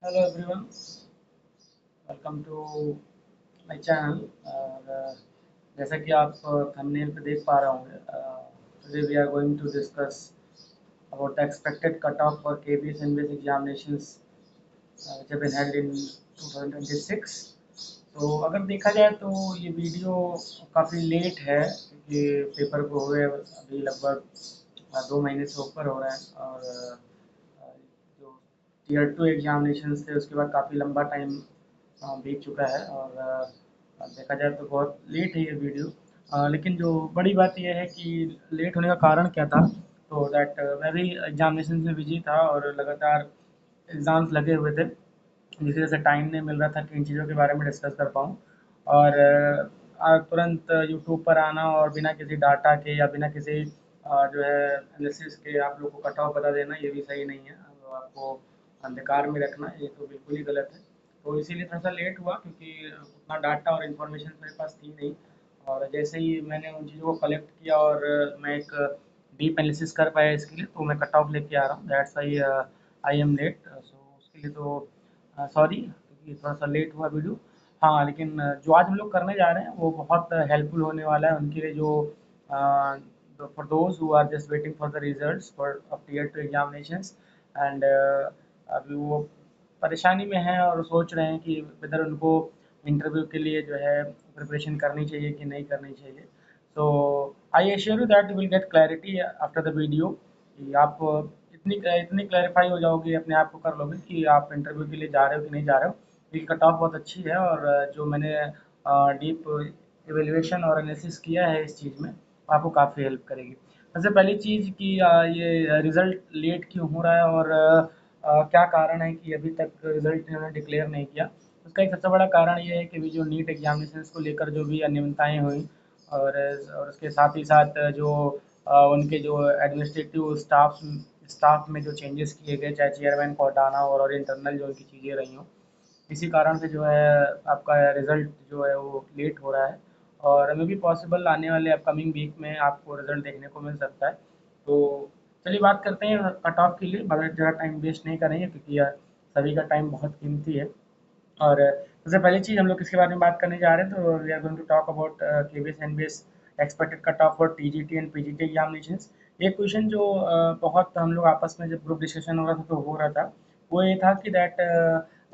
Hello everyone, welcome to my channel. और जैसा कि आप थंबनेल पे देख पा रहे होंगे, today we are going to discuss about the expected cut off for KVS NVS examinations which have been held in 2026। तो अगर देखा जाए तो ये वीडियो काफ़ी लेट है, क्योंकि पेपर को हुए अभी लगभग 2 महीने से ऊपर हो रहा है। और जो टीयर 2 एग्जामिनेशंस थे उसके बाद काफ़ी लंबा टाइम बीत चुका है। और देखा जाए तो बहुत लेट है ये वीडियो। लेकिन जो बड़ी बात यह है कि लेट होने का कारण क्या था, तो दैट मैं भी एग्जामिनेशन में बिजी था और लगातार एग्ज़ाम्स लगे हुए थे, जिसकी वजह से टाइम नहीं मिल रहा था कि इन चीज़ों के बारे में डिस्कस कर पाऊँ। और तुरंत यूट्यूब पर आना और बिना किसी डाटा के या बिना किसी जो है एनालिसिस के आप लोग को कट ऑफ बता देना, ये भी सही नहीं है। तो आपको अंधकार में रखना ये तो बिल्कुल ही गलत है। तो इसीलिए थोड़ा-सा लेट हुआ, क्योंकि उतना डाटा और इन्फॉर्मेशन मेरे पास थी नहीं। और जैसे ही मैंने उन चीज़ों को कलेक्ट किया और मैं एक डीप एनालिसिस कर पाया इसके लिए, तो मैं कट ऑफ लेके आ रहा हूँ। That's why I am late. So उसके लिए तो सॉरी, क्योंकि थोड़ा-सा लेट हुआ वीडियो। हाँ, लेकिन जो आज हम लोग करने जा रहे हैं वो बहुत हेल्पफुल होने वाला है उनके लिए जो for those who are just waiting for the results for of tier 2 examinations. And अभी वो परेशानी में हैं और सोच रहे हैं कि वेदर उनको इंटरव्यू के लिए जो है प्रिपरेशन करनी चाहिए कि नहीं करनी चाहिए। So I assure you that you will get clarity after the video, कि आप इतनी इतनी क्लैरिफाई हो जाओगे, अपने आप को कर लोगे कि आप इंटरव्यू के लिए जा रहे हो कि नहीं जा रहे हो। क्योंकि कट ऑफ बहुत अच्छी है और जो मैंने डीप इवेल्युएशन और एनालिसिस किया है इस चीज़ में, आपको काफ़ी हेल्प करेगी। सबसे पहली चीज़ कि ये रिज़ल्ट लेट क्यों हो रहा है और क्या कारण है कि अभी तक रिज़ल्ट इन्होंने डिक्लेयर नहीं किया। उसका एक सबसे बड़ा कारण ये है कि अभी जो नीट एग्जामिनेशंस को लेकर जो भी अनियमितताएँ हुई, और उसके साथ ही साथ जो उनके जो एडमिनिस्ट्रेटिव स्टाफ में जो चेंजेस किए गए, चाहे चेयरमैन को हटाना और इंटरनल जो उनकी चीज़ें रही हों, इसी कारण से जो है आपका रिज़ल्ट जो है वो लेट हो रहा है। और मे बी पॉसिबल आने वाले अपकमिंग वीक में आपको रिज़ल्ट देखने को मिल सकता है। तो चलिए बात करते हैं कट ऑफ के लिए, मगर ज़्यादा टाइम वेस्ट नहीं करेंगे, क्योंकि सभी का टाइम बहुत कीमती है। और सबसे पहली चीज़ हम लोग किसके बारे में बात करने जा रहे हैं, तो we are going to talk about KVS NVS expected cut off for TGT and PGT examinations. ये क्वेश्चन जो बहुत हम लोग आपस में जब ग्रुप डिस्कशन हो रहा था तो हो रहा था, वो ये था कि दैट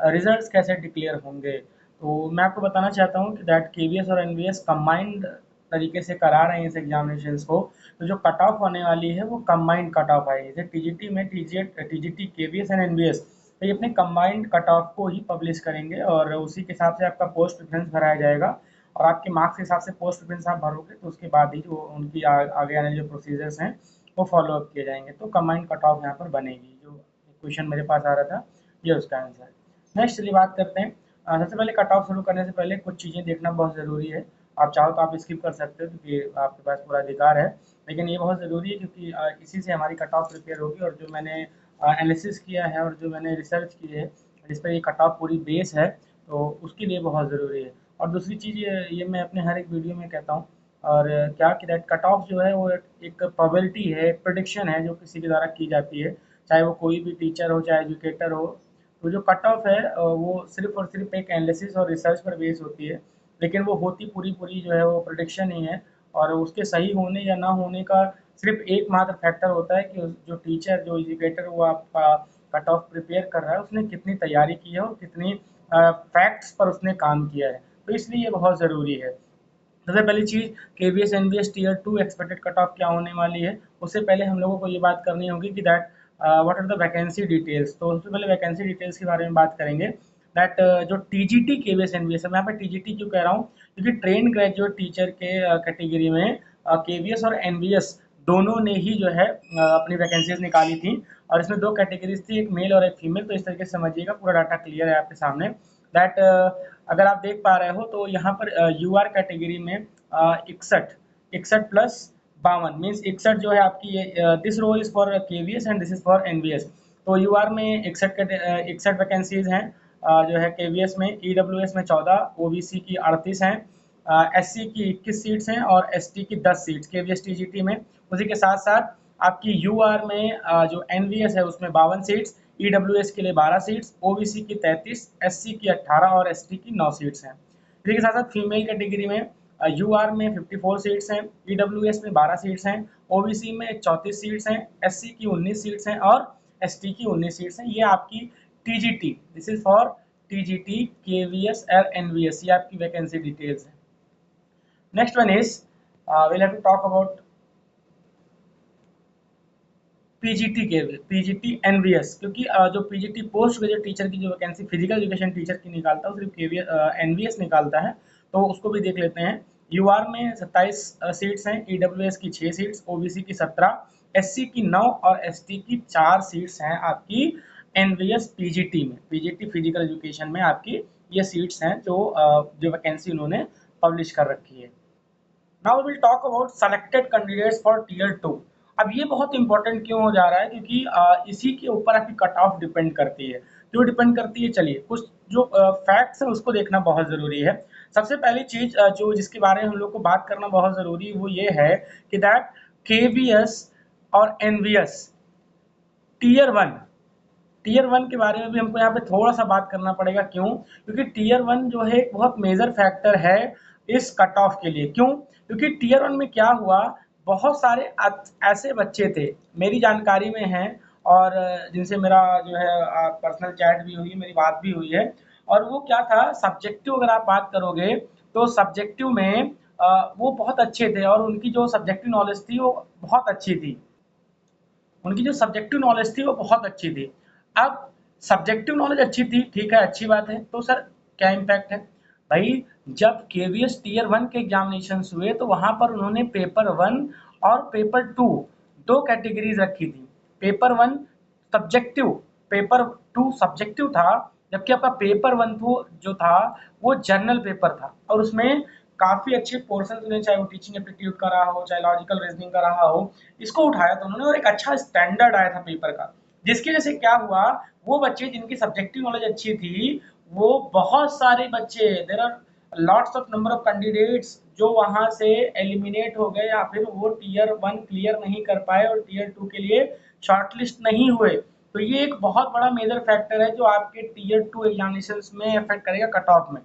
रिजल्ट्स कैसे डिक्लेयर होंगे। तो मैं आपको बताना चाहता हूँ कि दैट केवीएस और एनवीएस कंबाइंड तरीके से करा रहे हैं इस एग्जामिनेशंस को। तो जो कट ऑफ होने वाली है वो कंबाइंड कट ऑफ आएगी। जैसे टीजीटी में टीजीटी केवीएस एंड एनवीएस, तो ये अपने कंबाइंड कट ऑफ को ही पब्लिश करेंगे और उसी के हिसाब से आपका पोस्ट प्रेफरेंस भराया जाएगा। और आपके मार्क्स के हिसाब से पोस्ट प्रेफरेंस आप भरोगे, तो उसके बाद ही जो उनकी आगे आने जो प्रोसीजर्स हैं वो फॉलो अप किए जाएंगे। तो कंबाइंड कट ऑफ यहाँ पर बनेगी। जो क्वेश्चन मेरे पास आ रहा था, ये उसका आंसर है। नेक्स्ट चलिए बात करते हैं। सबसे पहले कट ऑफ शुरू करने से पहले कुछ चीज़ें देखना बहुत ज़रूरी है। आप चाहो तो आप स्किप कर सकते हो, क्योंकि आपके पास पूरा अधिकार है, लेकिन ये बहुत ज़रूरी है, क्योंकि इसी से हमारी कट ऑफ प्रिपेयर होगी। और जो मैंने एनालिसिस किया है और जो मैंने रिसर्च की है, जिस पर ये कट ऑफ पूरी बेस है, तो उसके लिए बहुत ज़रूरी है। और दूसरी चीज़ ये मैं अपने हर एक वीडियो में कहता हूँ, और क्या कि दैट कट ऑफ जो है वो एक प्रोबेबिलिटी है, एक प्रेडिक्शन है जो किसी के द्वारा की जाती है, चाहे वो कोई भी टीचर हो चाहे एजुकेटर हो। तो जो कट ऑफ है वो सिर्फ़ और सिर्फ़ एक एनालिसिस और रिसर्च पर बेस होती है, लेकिन वो होती पूरी-पूरी जो है वो प्रेडिक्शन ही है। और उसके सही होने या ना होने का सिर्फ़ एकमात्र फैक्टर होता है कि जो टीचर, जो एजुकेटर वो आपका कट ऑफ प्रिपेयर कर रहा है, उसने कितनी तैयारी की है और कितनी फैक्ट्स पर उसने काम किया है। तो इसलिए ये बहुत ज़रूरी है। सबसे पहली चीज़, KVS NVS tier 2 expected cut off क्या होने वाली है, उससे पहले हम लोगों को ये बात करनी होगी कि that what are the vacancy details. तो सबसे पहले वैकेंसी डिटेल्स के बारे में बात करेंगे। दैट जो टीजीटी केवीएस एनवीएस है, मैं यहाँ पे टीजीटी क्यों कह रहा हूँ, क्योंकि ट्रेन ग्रेजुएट टीचर के कैटेगरी में केवीएस और एनवीएस दोनों ने ही जो है अपनी वैकेंसीज निकाली थी। और इसमें दो कैटेगरीज थी, एक मेल और एक फीमेल। तो इस तरीके से समझिएगा, पूरा डाटा क्लियर है आपके सामने। दैट अगर आप देख पा रहे हो तो यहाँ पर यूआर कैटेगरी में 61 61 प्लस 52 मीन्स 61 जो है आपकी, this row is for KVS and this is for NVS. तो यूआर में 61 वैकेंसीज हैं, जो है केवीएस में। ईडब्ल्यूएस में 14, ओबीसी की 38 हैं, एससी की 21 सीट्स हैं और एसटी की 10 सीट्स केवीएस टीजीटी में। उसी के साथ साथ आपकी यूआर में जो एनवीएस है उसमें 52 सीट्स, ईडब्ल्यूएस के लिए 12 सीट्स, ओबीसी की 33, एससी की 18 और एसटी की 9 सीट्स हैं। इसी के साथ साथ फीमेल कैटेगरी में यूआर में 54 सीट्स हैं, ईडब्ल्यूएस में 12 सीट्स हैं, ओबीसी में 34 सीट्स हैं, एससी की 19 सीट्स हैं और एसटी की 19 सीट्स हैं। ये आपकी TGT, this is for TGT, KVS और एनवीएस, ये आपकी वैकेंसी डिटेल्स है। Next one is we'll have to talk about PGT के पीजीटी एनवीएस, क्योंकि जो पीजीटी पोस्ट ग्रेजुएट टीचर की जो वैकेंसी फिजिकल एजुकेशन टीचर की निकालता है सिर्फ केवीएस एनवीएस निकालता है, तो उसको भी देख लेते हैं। यूआर में 27 सीट्स हैं, ईडब्ल्यूएस की 6 सीट्स, ओबीसी की 17, एससी की 9 और एसटी की 4 सीट्स हैं आपकी एनवीएस पीजीटी में। पीजीटी फिजिकल एजुकेशन में आपकी ये सीट्स हैं जो वैकेंसी उन्होंने पब्लिश कर रखी है। Now will talk about selected candidates for tier 2। अब ये बहुत इंपॉर्टेंट क्यों हो जा रहा है, क्योंकि इसी के ऊपर आपकी कट ऑफ डिपेंड करती है। जो डिपेंड करती है, चलिए कुछ जो फैक्ट्स है उसको देखना बहुत ज़रूरी है। सबसे पहली चीज़ जो जिसके बारे में हम लोग को बात करना बहुत ज़रूरी वो ये है कि दैट केवीएस और एनवीएस टीयर वन के बारे में भी हमको यहाँ पे थोड़ा सा बात करना पड़ेगा। क्यों? क्योंकि टीयर वन जो है एक बहुत मेजर फैक्टर है इस कट ऑफ के लिए। क्यों? क्योंकि टीयर वन में क्या हुआ, बहुत सारे ऐसे बच्चे थे, मेरी जानकारी में हैं और जिनसे मेरा जो है पर्सनल चैट भी हुई, मेरी बात भी हुई है। और वो क्या था, सब्जेक्टिव अगर आप बात करोगे तो सब्जेक्टिव में वो बहुत अच्छे थे और उनकी जो सब्जेक्टिव नॉलेज थी वो बहुत अच्छी थी। उनकी जो सब्जेक्टिव नॉलेज थी वो बहुत अच्छी थी। अब सब्जेक्टिव नॉलेज अच्छी थी, ठीक है, अच्छी बात है, तो सर क्या इम्पैक्ट है भाई? जब केवीएस टीयर 1 के एग्जामिनेशन हुए तो वहां पर उन्होंने पेपर 1 और पेपर 2 दो कैटेगरीज रखी थी। पेपर 1 सब्जेक्टिव, पेपर 2 सब्जेक्टिव था, जबकि आपका पेपर 1 जो था वो जर्नल पेपर था और उसमें काफी अच्छे पोर्शन ने, चाहे वो टीचिंग एप्टीट्यूड का रहा हो, चाहे लॉजिकल रीजनिंग का रहा हो, इसको उठाया था उन्होंने और एक अच्छा स्टैंडर्ड आया था पेपर का। जिसकी वजह से क्या हुआ, वो बच्चे जिनकी सब्जेक्टिव नॉलेज अच्छी थी, वो बहुत सारे बच्चे, there are lots of number of candidates जो वहां से एलिमिनेट हो गए या फिर वो टीयर 1 क्लियर नहीं कर पाए और टीयर 2 के लिए शॉर्टलिस्ट नहीं हुए। तो ये एक बहुत बड़ा मेजर फैक्टर है जो आपके टीयर 2 एग्जामिनेशन में इफेक्ट करेगा कट ऑफ में।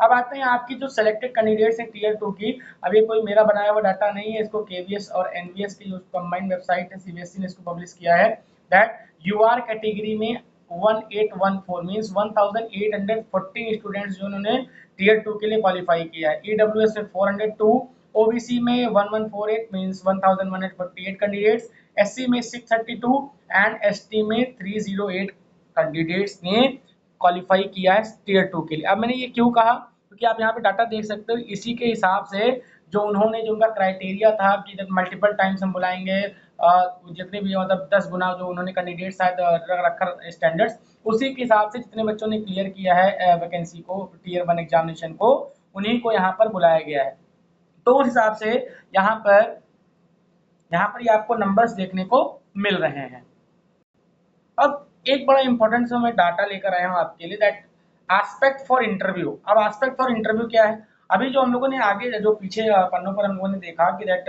अब आते हैं आपकी जो सिलेक्टेड कैंडिडेट्स हैं टीयर 2 की। अब ये कोई मेरा बनाया हुआ डाटा नहीं है, इसको केवीएस और एनवीएस की जो कंबाइंड वेबसाइट है सीबीएसई ने इसको पब्लिश किया है। दैट यूआर कैटेगरी में 1814 मींस 1814 स्टूडेंट्स जो उन्होंने टीयर 2 के लिए क्वालिफाई किया है। ईडब्ल्यूएस में 402, ओबीसी में 1148 मींस 1148 कैंडिडेट्स, एससी में 632 एंड एसटी में 308 कैंडिडेट्स ने क्वालिफाई किया है टीयर 2 के लिए। अब मैंने ये क्यों कहा, क्योंकि आप यहाँ पे डाटा देख सकते हो, इसी के हिसाब से जो उन्होंने जो उनका क्राइटेरिया था कि जब मल्टीपल टाइम्स हम बुलाएंगे जितने भी मतलब 10 गुना जो उन्होंने कैंडिडेट शायद रखा स्टैंडर्ड्स, उसी के हिसाब से जितने बच्चों ने क्लियर किया है वैकेंसी को टीयर 1 एग्जामिनेशन को, उन्हीं को यहाँ पर बुलाया गया है। तो उस हिसाब से यहाँ पर ये आपको नंबर्स देखने को मिल रहे हैं। अब एक बड़ा इंपॉर्टेंट सा मैं डाटा लेकर आया हूँ आपके लिए, दैट एस्पेक्ट फॉर इंटरव्यू। अब एस्पेक्ट फॉर इंटरव्यू क्या है? अभी जो हम लोगों ने आगे जो पीछे पन्नों पर हम लोगों ने देखा कि दैट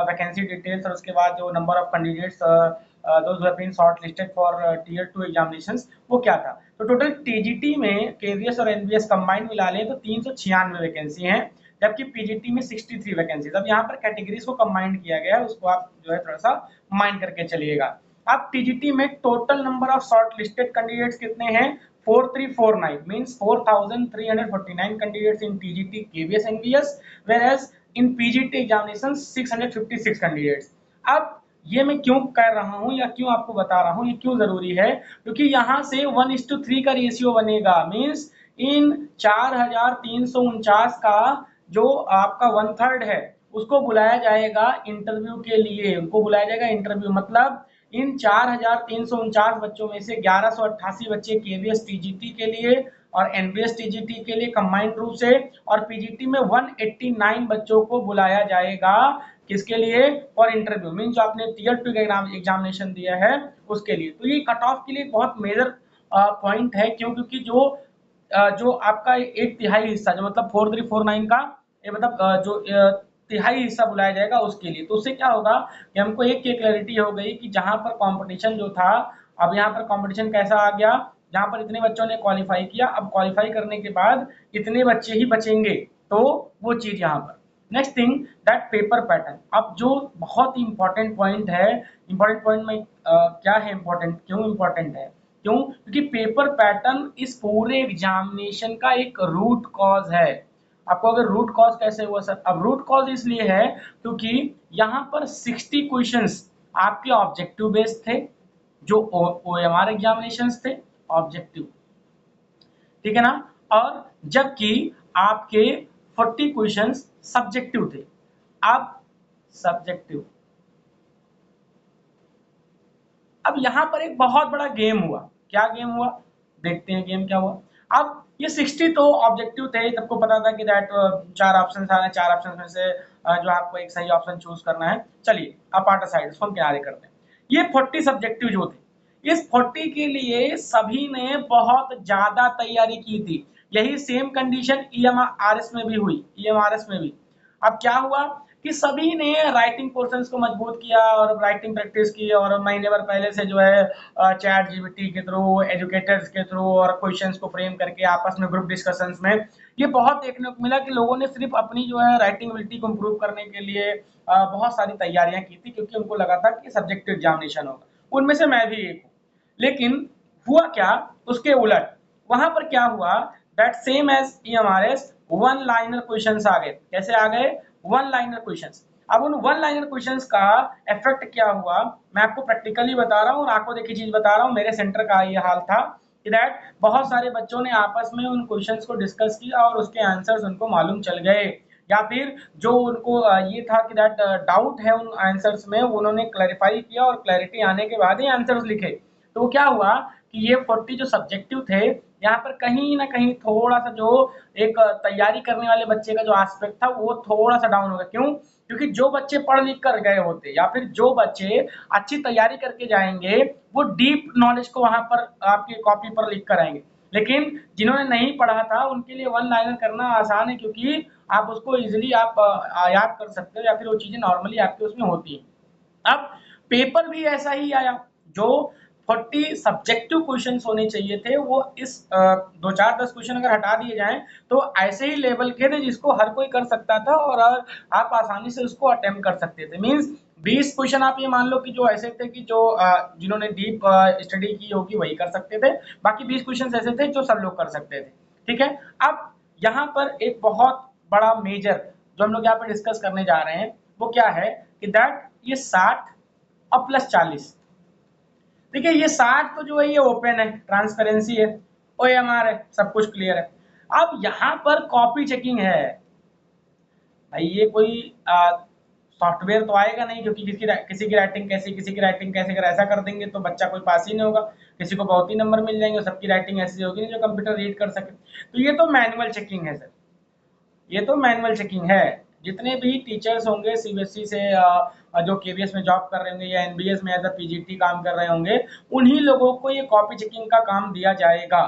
वैकेंसी डिटेल्स और उसके बाद जो number of candidates those who have been shortlisted for tier 2 examinations, वो क्या था? तो टोटल टीजीटी में केवीएस और एनवीएस कंबाइंड मिला लें तो 396 वैकेंसी हैं, जबकि पीजीटी में 63 वैकेंसी। अब यहाँ पर कैटेगरीज को कंबाइंड किया गया है, उसको आप जो है थोड़ा सा माइंड करके चलिएगा। अब टीजीटी में total number of short listed candidates कितने हैं? 4349 means 4349 candidates in TGT KVS NVS, whereas in PGT examination 656 candidates. अब ये मैं क्यों कह रहा हूं या क्यों आपको बता रहा हूं, ये क्यों जरूरी है? क्योंकि यहां से 1:3 का रेशियो बनेगा, मींस इन 4349 का जो आपका 1/3 है उसको बुलाया जाएगा इंटरव्यू के लिए। उनको बुलाया जाएगा इंटरव्यू, मतलब इन 4349 बच्चों में से 1188 बच्चे केवीएस टीजीटी के लिए और एनवीएस टीजीटी के लिए कंबाइंड रूप से, और पीजीटी में 189 बच्चों को बुलाया जाएगा किसके लिए? फॉर इंटरव्यू, मीन जो आपने टीयर 2 का एग्जामिनेशन दिया है उसके लिए। तो ये कट ऑफ के लिए बहुत मेजर पॉइंट है। क्यों? क्योंकि जो आपका 1/3 हिस्सा जो मतलब 4349 का ये मतलब जो तिहाई हिस्सा बुलाया जाएगा उसके लिए। तो उससे क्या होगा कि हमको एक क्लैरिटी हो गई कि जहां पर कंपटीशन जो था अब यहाँ पर कंपटीशन कैसा आ गया, यहाँ पर इतने बच्चों ने क्वालिफाई किया, अब क्वालिफाई करने के बाद इतने बच्चे ही बचेंगे, तो वो चीज यहाँ पर। Next thing that paper pattern, अब जो बहुत इंपॉर्टेंट पॉइंट है, इंपॉर्टेंट पॉइंट में क्या है इंपॉर्टेंट, क्यों इंपॉर्टेंट है, क्यों, क्योंकि पेपर पैटर्न इस पूरे एग्जामिनेशन का एक रूट कॉज है। आपको अगर रूट कॉज कैसे हुआ सर, अब रूट कॉज इसलिए है क्योंकि यहाँ पर 60 क्वेश्चंस आपके ऑब्जेक्टिव बेस्ड थे, जो OMR एग्जामिनेशंस थे ऑब्जेक्टिव, ठीक है ना, और जबकि आपके 40 क्वेश्चंस सब्जेक्टिव थे। अब सब्जेक्टिव, अब यहाँ पर एक बहुत बड़ा गेम हुआ, क्या गेम हुआ, देखते हैं गेम क्या हुआ। अब ये 60 तो ऑब्जेक्टिव थे, सबको पता था कि दैट 4 ऑप्शन आ रहे हैं, 4 ऑप्शन में से जो आपको एक सही ऑप्शन चूज करना है। चलिए आप पार्ट साइड उसको हम किनारे करते हैं। ये 40 सब्जेक्टिव जो थे, इस 40 के लिए सभी ने बहुत ज्यादा तैयारी की थी। यही सेम कंडीशन EMRS में भी हुई, EMRS में भी। अब क्या हुआ कि सभी ने राइटिंग पोर्शंस को मजबूत किया और राइटिंग प्रैक्टिस की, और महीने भर पहले से जो है चैट जीपीटी के थ्रू, एजुकेटर्स के थ्रू और क्वेश्चंस को फ्रेम करके आपस में ग्रुप डिस्कशंस में ये बहुत देखने को मिला कि लोगों ने सिर्फ अपनी जो है राइटिंग एबिलिटी को इम्प्रूव करने के लिए बहुत सारी तैयारियां की थी, क्योंकि उनको लगा था कि सब्जेक्टिव एग्जामिनेशन होगा। उनमें से मैं भी एक हूँ। लेकिन हुआ क्या, उसके उलट वहां पर क्या हुआ, that same as EMRS one liner questions आ गए। कैसे आ गए, वन लाइनर क्वेश्चंस। अब उन वन लाइनर क्वेश्चंस का इफेक्ट क्या हुआ, मैं आपको प्रैक्टिकली बता रहा हूँ और आंखों देखी चीज बता रहा हूँ। मेरे सेंटर का ये हाल था कि दैट बहुत सारे बच्चों ने आपस में उन क्वेश्चंस को डिस्कस किया और उसके आंसर्स उनको मालूम चल गए, या फिर जो उनको ये था कि दैट डाउट है उन आंसर्स में, उन्होंने क्लैरिफाई किया और क्लैरिटी आने के बाद ही आंसर्स लिखे। तो क्या हुआ कि ये 40 जो सब्जेक्टिव थे, यहाँ पर कहीं ना कहीं थोड़ा सा जो एक तैयारी करने वाले बच्चे का जो एस्पेक्ट था वो थोड़ा सा डाउन हो गया। क्यों, क्योंकि जो बच्चे पढ़ लिख कर गए होते या फिर जो बच्चे अच्छी तैयारी करके जाएंगे वो डीप नॉलेज को वहां पर आपकी कॉपी पर लिख कर आएंगे। लेकिन जिन्होंने नहीं पढ़ा था उनके लिए वन लाइनर करना आसान है, क्योंकि आप उसको इजिली आप याद कर सकते हो, या फिर वो चीजें नॉर्मली आपके उसमें होती हैं। अब पेपर भी ऐसा ही आया, जो 40 सब्जेक्टिव क्वेश्चन होने चाहिए थे, वो इस 2 4 10 क्वेश्चन अगर हटा दिए जाएं तो ऐसे ही लेवल के थे जिसको हर कोई कर सकता था और आप आसानी से उसको अटेम्प्ट कर सकते थे। मींस 20 क्वेश्चन आप ये मान लो कि जो ऐसे थे कि जो जिन्होंने डीप स्टडी की होगी वही कर सकते थे, बाकी 20 क्वेश्चन ऐसे थे जो सब लोग कर सकते थे। ठीक है, अब यहाँ पर एक बहुत बड़ा मेजर जो हम लोग यहाँ पर डिस्कस करने जा रहे हैं वो क्या है कि दैट ये 60 और प्लस 40, देखिए ये 60 तो जो है ये ओपन है, ट्रांसपेरेंसी है, OMR है, सब कुछ क्लियर है। अब यहाँ पर कॉपी चेकिंग है भाई, ये कोई सॉफ्टवेयर तो आएगा नहीं, क्योंकि किसी की राइटिंग कैसी, किसी की राइटिंग कैसे, अगर ऐसा कर देंगे तो बच्चा कोई पास ही नहीं होगा, किसी को बहुत ही नंबर मिल जाएंगे, सबकी राइटिंग ऐसी होगी नहीं जो कंप्यूटर रीड कर सके। तो ये तो मैनुअल चेकिंग है सर, ये तो मैनुअल चेकिंग है। जितने भी टीचर्स होंगे CBSE से जो KVS में जॉब कर रहे होंगे या NBS में एज अ PGT काम कर रहे होंगे, उन्हीं लोगों को ये कॉपी चेकिंग का काम दिया जाएगा।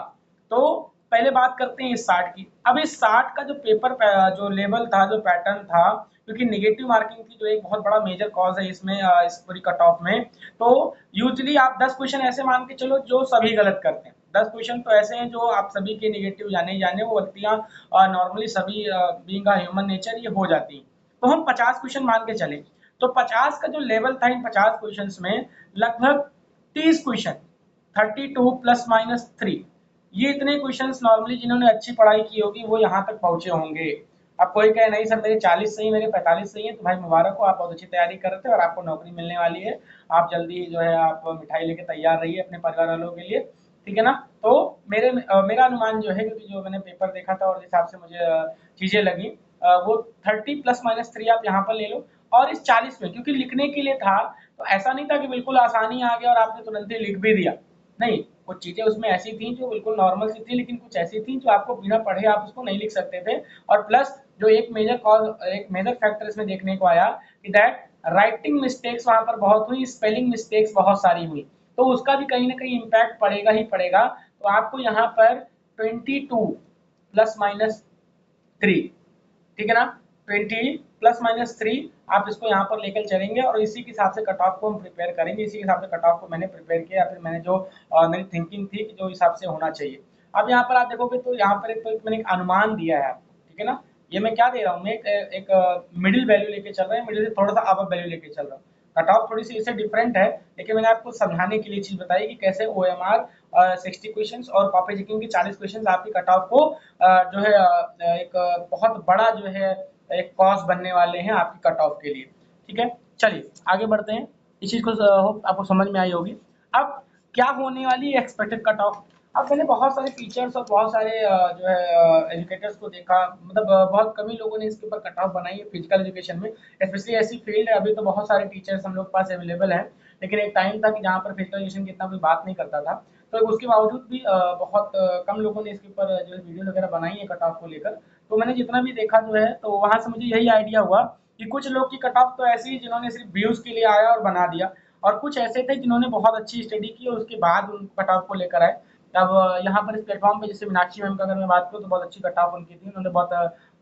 तो पहले बात करते हैं इस 60 की। अब इस 60 का जो पेपर जो लेवल था, जो पैटर्न था, क्योंकि निगेटिव मार्किंग की जो एक बहुत बड़ा मेजर कॉज है इसमें, इस पूरी कट ऑफ में, तो यूजली आप 10 क्वेश्चन ऐसे मान के चलो जो सभी गलत करते हैं। 10 क्वेश्चन तो ऐसे हैं जो आप सभी के निगेटिव जाने ही जाने, वो गलतियां नॉर्मली सभी बीइंग अ ह्यूमन नेचर ये हो जाती हैं। तो हम 50 क्वेश्चन मान के चले, तो 50 का जो लेवल था इन 50 क्वेश्चन में, लगभग 30 क्वेश्चन 32 प्लस माइनस 3, ये इतने क्वेश्चंस नॉर्मली जिन्होंने अच्छी पढ़ाई की होगी वो यहाँ तक पहुंचे होंगे। अब कोई कहे नहीं सर मेरे 40 सही, मेरे 45 सही है, तो भाई मुबारक हो, आप बहुत अच्छी तैयारी कर रहे थे और आपको नौकरी मिलने वाली है। आप जल्दी जो है आप मिठाई लेके तैयार रहिए अपने परिवार वालों के लिए, ठीक है ना। तो मेरा अनुमान जो है, क्योंकि जो मैंने पेपर देखा था और जिस हिसाब से मुझे चीजें लगी, वो 30 प्लस माइनस 3 आप यहाँ पर ले लो। और इस 40 में क्योंकि लिखने के लिए था, तो ऐसा नहीं था कि बिल्कुल आसानी आ गया और आपने तुरंत ही लिख भी दिया, नहीं, कुछ चीजें उसमें ऐसी थी जो बिल्कुल नॉर्मल सी थी, लेकिन कुछ ऐसी थी जो आपको बिना पढ़े आप उसको नहीं लिख सकते थे। और प्लस जो एक मेजर कॉज, एक मेजर फैक्टर इसमें देखने को आया कि दैट राइटिंग मिस्टेक्स वहां पर बहुत हुई, स्पेलिंग मिस्टेक्स बहुत सारी हुई, तो उसका भी कहीं ना कहीं इम्पैक्ट पड़ेगा ही पड़ेगा। तो आपको यहाँ पर 22 प्लस माइनस 3, ठीक है ना, 20 ±3 आप इसको यहाँ पर लेकर चलेंगे और इसी के हिसाब से कट ऑफ को हम प्रिपेयर करेंगे। इसी के हिसाब से कट ऑफ को मैंने प्रिपेयर किया, फिर मैंने जो मेरी थिंकिंग थी कि जो हिसाब से होना चाहिए। अब यहाँ पर आप देखोगे तो यहाँ पर मैंने एक अनुमान दिया है आपको, ठीक है ना। ये मैं क्या दे रहा हूँ, मैं एक मिडिल वैल्यू लेके चल रहा है, मिडिल से थोड़ा सा अबव वैल्यू लेके चल रहा हूँ। कट ऑफ थोड़ी सी इससे डिफरेंट है, लेकिन मैंने आपको समझाने के लिए चीज बताई कि कैसे OMR 60 क्वेश्चन और कॉपी चेकिंग की 40 क्वेश्चन आपकी कट ऑफ को जो है एक बहुत बड़ा जो है एक कॉज बनने वाले हैं आपकी कट ऑफ के लिए, ठीक है। चलिए आगे बढ़ते हैं, इस चीज को होप आपको समझ में आई होगी। अब क्या होने वाली है एक्सपेक्टेड कट ऑफ। अब मैंने बहुत सारे टीचर्स और बहुत सारे जो है एजुकेटर्स को देखा, मतलब बहुत कम ही लोगों ने इसके ऊपर कट ऑफ बनाई है फिजिकल एजुकेशन में, स्पेशली ऐसी फील्ड है। अभी तो बहुत सारे टीचर्स हम लोग के पास अवेलेबल हैं, लेकिन एक टाइम था कि जहाँ पर फिजिकल एजुकेशन की इतना कोई बात नहीं करता था, तो उसके बावजूद भी बहुत कम लोगों ने इसके ऊपर जो है वीडियो वगैरह बनाई है कट ऑफ को लेकर। तो मैंने जितना भी देखा जो है, तो वहाँ से मुझे यही आइडिया हुआ कि कुछ लोग की कट ऑफ तो ऐसी ही जिन्होंने सिर्फ व्यूज के लिए आया और बना दिया, और कुछ ऐसे थे जिन्होंने बहुत अच्छी स्टडी की और उसके बाद उन कट ऑफ को लेकर आए। अब यहाँ पर इस प्लेटफॉर्म पे जैसे मीनाक्षी मैम का अगर मैं बात करूँ तो बहुत अच्छी कट ऑफ उनकी थी, उन्होंने बहुत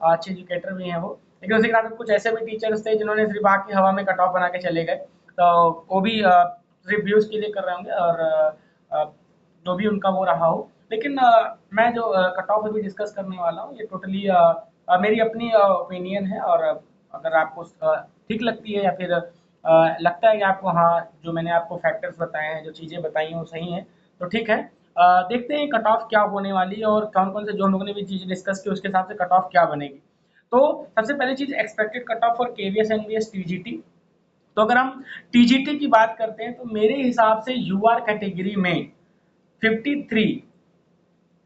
अच्छे एजुकेटर भी हैं वो। लेकिन उसी के साथ कुछ ऐसे भी टीचर्स थे जिन्होंने सिर्फ आके हवा में कट ऑफ बना के चले गए, तो वो भी सिर्फ व्यूज के लिए कर रहे होंगे, और जो भी उनका वो रहा हो। लेकिन मैं जो कट ऑफ अभी डिस्कस करने वाला हूँ, ये टोटली मेरी अपनी ओपिनियन है, और अगर आपको ठीक लगती है या फिर लगता है कि आपको, हाँ जो मैंने आपको फैक्टर्स बताए हैं, जो चीज़ें बताई हैं वो सही हैं, तो ठीक है। देखते हैं कट ऑफ क्या होने वाली है और कौन कौन से जो हम लोगों ने भी चीज़ें डिस्कस की उसके हिसाब से कट ऑफ क्या बनेगी। तो सबसे पहली चीज़ expected cut off for KVS NVS TGT। तो अगर हम TGT की बात करते हैं तो मेरे हिसाब से UR कैटेगरी में 53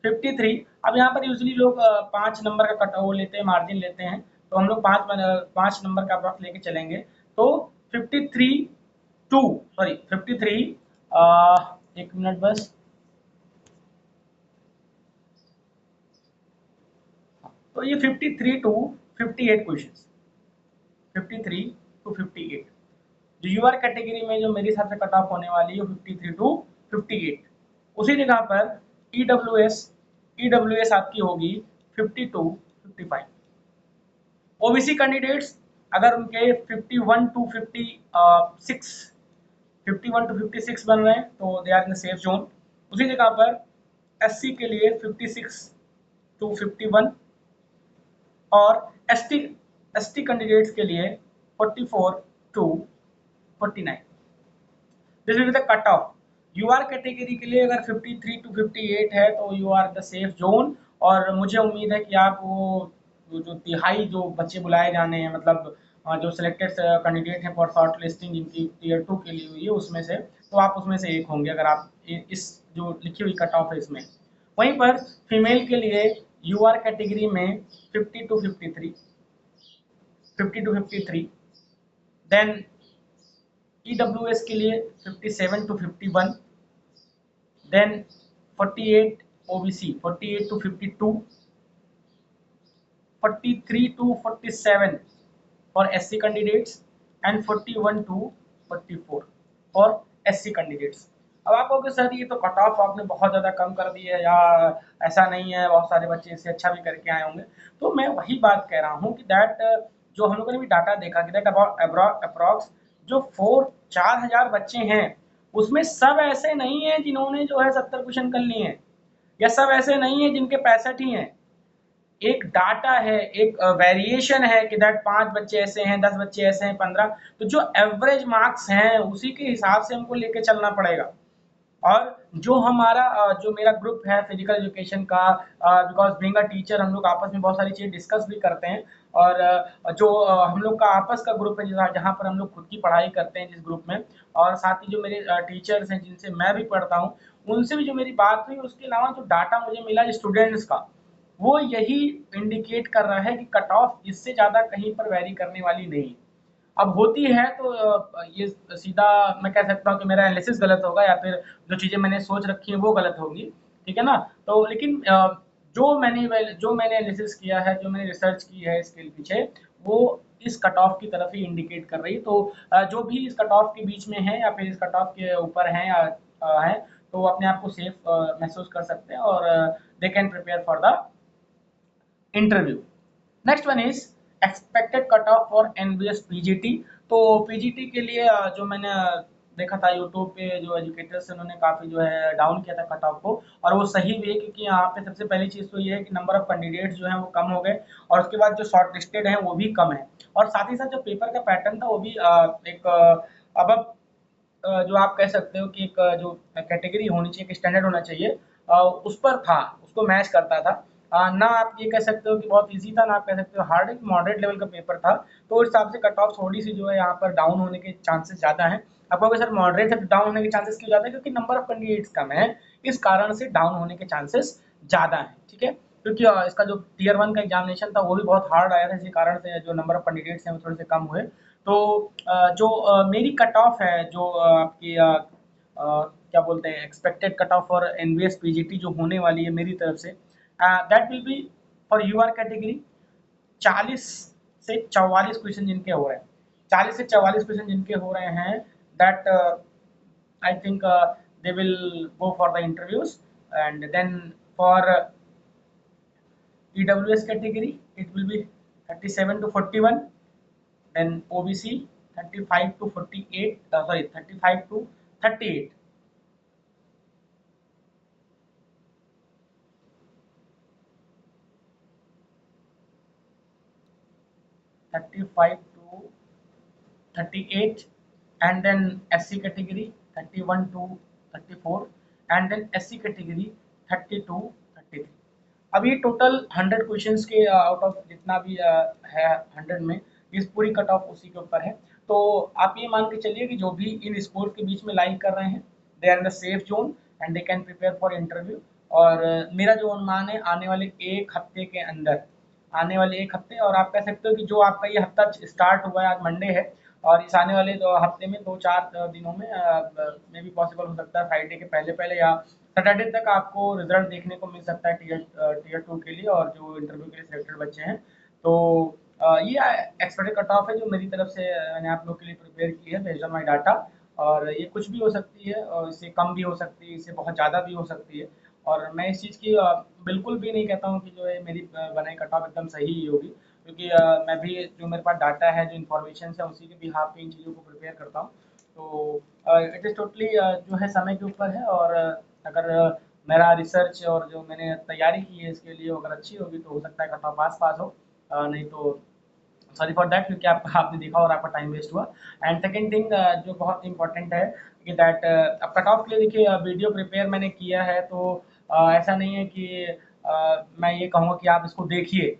53। अब यहाँ पर यूजली लोग 5 नंबर का कट वो लेते हैं, मार्जिन लेते हैं, तो हम लोग 5 नंबर का अप्रॉक्स लेके चलेंगे। तो 53 टू, सॉरी 53, एक मिनट बस, तो ये 53 टू 58 क्वेश्चन, 53 टू 58 जो यूआर कैटेगरी में जो मेरे हिसाब से कट ऑफ होने वाली है 53 टू 58। उसी जगह पर ईडब्ल्यूएस आपकी होगी 50 टू 55। ओबीसी कैंडिडेट्स अगर उनके 51 टू 56 51 टू 56 बन रहे हैं तो they are in safe zone. उसी जगह पर एससी के लिए 56 टू 51, और एसटी एसटी कैंडिडेट्स के लिए 44 to 49। This will be the cut off. UR category के लिए अगर 53 टू 58 है तो you are the safe zone, और मुझे उम्मीद है कि आप वो जो तिहाई जो बच्चे बुलाए जाने हैं, मतलब जो सिलेक्टेड कैंडिडेट हैं फॉर शॉर्ट लिस्टिंग जिनकी टीयर 2 के लिए हुई है उसमें से, तो आप उसमें से एक होंगे अगर आप इस जो लिखी हुई कट ऑफ है इसमें। वहीं पर फीमेल के लिए यूआर कैटेगरी में 50 टू 53, 50 टू 53, देन ईडब्ल्यूएस के लिए 57 to 51, then 48 OBC 48 to 52, 43 to 47 for SC candidates, and 41 to 44 for SC candidates. अब आप कहोगे सर ये तो कट ऑफ आपने बहुत ज़्यादा कम कर दी है, या ऐसा नहीं है, बहुत सारे बच्चे इससे अच्छा भी करके आए होंगे। तो मैं वही बात कह रहा हूँ कि दैट जो हम लोगों ने भी डाटा देखा कि दैट अबाउट अप्रॉक्स जो 4,000 बच्चे हैं उसमें सब ऐसे नहीं है जिन्होंने जो है 70 क्वेश्चन कर लिए हैं, या सब ऐसे नहीं है जिनके 65 ही हैं। एक डाटा है, एक वेरिएशन है कि दैट 5 बच्चे ऐसे हैं, 10 बच्चे ऐसे हैं, 15। तो जो एवरेज मार्क्स हैं उसी के हिसाब से हमको लेके चलना पड़ेगा। और जो हमारा जो मेरा ग्रुप है फिजिकल एजुकेशन का, बिकॉज बीइंग अ टीचर हम लोग आपस में बहुत सारी चीज़ें डिस्कस भी करते हैं, और जो हम लोग का आपस का ग्रुप है जहाँ पर हम लोग खुद की पढ़ाई करते हैं जिस ग्रुप में, और साथ ही जो मेरे टीचर्स हैं जिनसे मैं भी पढ़ता हूँ उनसे भी जो मेरी बात हुई, उसके अलावा जो डाटा मुझे मिला स्टूडेंट्स का, वो यही इंडिकेट कर रहा है कि कट ऑफ इससे ज़्यादा कहीं पर वैरी करने वाली नहीं। अब होती है तो ये सीधा मैं कह सकता हूँ कि मेरा एनालिसिस गलत होगा, या फिर जो चीज़ें मैंने सोच रखी है वो गलत होगी, ठीक है ना। तो लेकिन जो मैंने एनालिसिस किया है, जो मैंने रिसर्च की है इसके पीछे, वो इस कट ऑफ की तरफ ही इंडिकेट कर रही है। तो जो भी इस कट ऑफ के बीच में है या फिर इस कट ऑफ के ऊपर है या है, तो वो अपने आप को सेफ महसूस कर सकते हैं, और दे can prepare for the interview. Next one is expected cut off for NBS PGT. तो पीजीटी के लिए जो मैंने देखा था यूट्यूब पे, जो एजुकेटर्स उन्होंने काफ़ी जो है डाउन किया था कट ऑफ को, और वो सही भी है, क्योंकि यहाँ पे सबसे पहली चीज़ तो ये है कि नंबर ऑफ कैंडिडेट्स जो हैं वो कम हो गए, और उसके बाद जो शॉर्ट लिस्टेड हैं वो भी कम है, और साथ ही साथ जो पेपर का पैटर्न था वो भी एक अब जो आप कह सकते हो कि एक जो कैटेगरी होनी चाहिए, एक स्टैंडर्ड होना चाहिए, उस पर था, उसको मैच करता था। ना आप ये कह सकते हो कि बहुत ईज़ी था, ना आप कह सकते हो हार्ड, एक मॉडरेट लेवल का पेपर था। तो उस हिसाब से कट ऑफ थोड़ी-सी जो है यहाँ पर डाउन होने के चांसेस ज़्यादा हैं। आप कहोगे सर मॉडरेट है तो डाउन होने के चांसेस क्यों ज़्यादा है? क्योंकि नंबर ऑफ कैंडिडेट्स कम है, इस कारण से डाउन होने के चांसेस ज़्यादा हैं, ठीक है? क्योंकि इसका जो टियर 1 का एग्ज़ामिनेशन था वो भी बहुत हार्ड आया था, इसी कारण से जो नंबर ऑफ कैंडिडेट्स हैं वो थोड़े से कम हुए। तो जो मेरी कट ऑफ है, जो आपकी क्या बोलते हैं, एक्सपेक्टेड कट ऑफ और एनबीएस पीजीटी जो होने वाली है मेरी तरफ से, that will be for UR category 40 से 44 क्वेश्चन जिनके हो रहे हैं, 40 से 44 क्वेश्चन जिनके हो रहे हैं, that I think they will go for the interviews, and then for EWS category it will be 37 to 41, then OBC 35 to 48, sorry 35 to 38, 35 to 38, and then SC category 31 to 34, and then SC category 30 to 33। अब ये total 100 questions के out of जितना भी है 100 में, इस पूरी cut off उसी के ऊपर है। तो आप ये मान के चलिए कि जो भी इन स्कोर के बीच में लाइक कर रहे हैं, they are in the safe zone and they can prepare for interview. और मेरा जो अनुमान है, आने वाले एक हफ्ते के अंदर, आने वाले एक हफ्ते, और आप कह सकते हो कि जो आपका ये हफ्ता स्टार्ट हुआ है, आज मंडे है, और इस आने वाले हफ्ते में 2-4 दिनों में भी पॉसिबल हो सकता है फ्राइडे के पहले पहले या सैटरडे तक आपको रिजल्ट देखने को मिल सकता है टीयर 2 के लिए, और जो इंटरव्यू के लिए सिलेक्टेड बच्चे हैं। तो ये एक्सपेक्टेड कट ऑफ है जो मेरी तरफ से मैंने आप लोग के लिए प्रिपेयर की है बेस्ड ऑन माई डाटा। और ये कुछ भी हो सकती है, और इससे कम भी हो सकती है, इससे बहुत ज़्यादा भी हो सकती है। और मैं इस चीज़ की बिल्कुल भी नहीं कहता हूँ कि जो है मेरी बनाई कट ऑफ एकदम सही ही होगी, क्योंकि मैं भी जो मेरे पास डाटा है, जो इन्फॉर्मेशन है, उसी के बिहाफ पे इन चीज़ों को प्रिपेयर करता हूँ। तो इट इज़ टोटली जो है समय के ऊपर है, और अगर मेरा रिसर्च और जो मैंने तैयारी की है इसके लिए अगर अच्छी होगी तो हो सकता है कट ऑफ पास पास हो, नहीं तो सॉरी फॉर दैट, क्योंकि आपने देखा और आपका टाइम वेस्ट हुआ। एंड सेकंड थिंग जो बहुत इंपॉर्टेंट है कि दैट अब कट ऑफ के लिए देखिए वीडियो प्रिपेयर मैंने किया है, तो ऐसा नहीं है कि मैं ये कहूँगा कि आप इसको देखिए।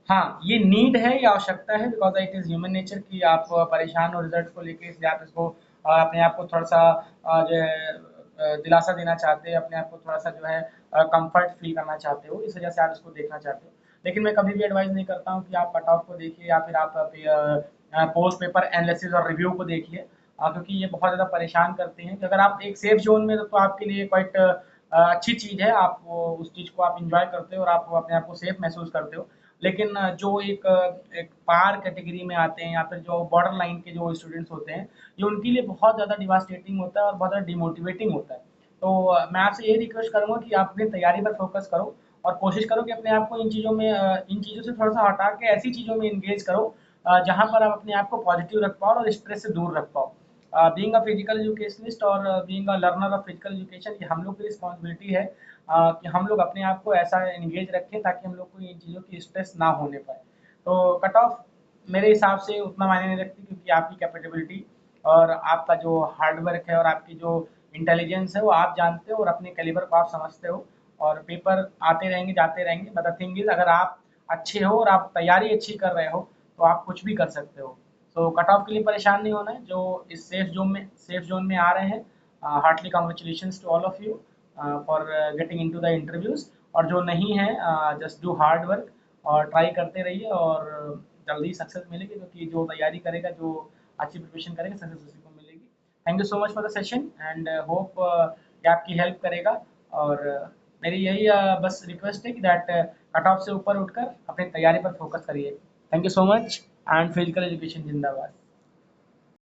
हाँ, ये नीड है, ये आवश्यकता है, because it is human nature कि आप परेशान हो रिज़ल्ट को लेके, इसलिए आप इसको अपने आप को थोड़ा-सा जो है दिलासा देना चाहते हैं, अपने आप को थोड़ा-सा जो है कम्फ़र्ट फ़ील करना चाहते हो, इस वजह से आप इसको देखना चाहते हो। लेकिन मैं कभी भी एडवाइस नहीं करता हूँ कि आप कट ऑफ को देखिए या फिर आप पोस्ट पेपर एनालिसिस और रिव्यू को देखिए, क्योंकि ये बहुत ज़्यादा परेशान करते हैं कि अगर आप एक सेफ ज़ोन में हो तो आपके लिए क्वाइट अच्छी चीज़ है, आप उस चीज़ को आप एन्जॉय करते हो और आप अपने आप को सेफ महसूस करते हो। लेकिन जो एक पार कैटेगरी में आते हैं या फिर जो बॉर्डर लाइन के जो स्टूडेंट्स होते हैं, ये उनके लिए बहुत ज़्यादा डिवास्टेटिंग होता है और बहुत ज़्यादा डिमोटिवेटिंग होता है। तो मैं आपसे यही रिक्वेस्ट करूँगा कि आप अपनी तैयारी पर फोकस करो, और कोशिश करो कि अपने आप को इन चीज़ों में इन चीज़ों से थोड़ा-सा हटा के ऐसी चीज़ों में एंगेज करो जहाँ पर आप अपने आप को पॉजिटिव रख पाओ और स्ट्रेस से दूर रख पाओ। बीइंग अ फिजिकल एजुकेशनिस्ट और being a learner of physical education, ये हम लोग की रिस्पॉन्सिबिलिटी है कि हम लोग अपने आप को ऐसा एंगेज रखें ताकि हम लोग को इन चीज़ों की स्ट्रेस ना होने पाए। तो कट ऑफ मेरे हिसाब से उतना मायने नहीं रखती, क्योंकि आपकी कैपेबिलिटी और आपका जो हार्ड वर्क है और आपकी जो इंटेलिजेंस है वो आप जानते हो, और अपने कैलिबर को आप समझते हो, और पेपर आते रहेंगे जाते रहेंगे, बट द थिंग इज अगर आप अच्छे हो और आप तैयारी अच्छी कर रहे हो तो आप कुछ भी कर सकते हो। तो कट ऑफ के लिए परेशान नहीं होना है, जो इस सेफ जोन में आ रहे हैं, heartily congratulations to all of you for getting into the interviews. और जो नहीं है, जस्ट डू हार्ड वर्क और ट्राई करते रहिए, और जल्दी सक्सेस मिलेगी, क्योंकि जो तैयारी करेगा, जो अच्छी प्रिपरेशन करेगा, सक्सेस उसी को मिलेगी। Thank you so much for the session, and hope कि आपकी हेल्प करेगा। और मेरी यही बस रिक्वेस्ट है कि दैट कट ऑफ से ऊपर उठकर अपनी तैयारी पर फोकस करिए। Thank you so much, and physical education जिंदाबाद।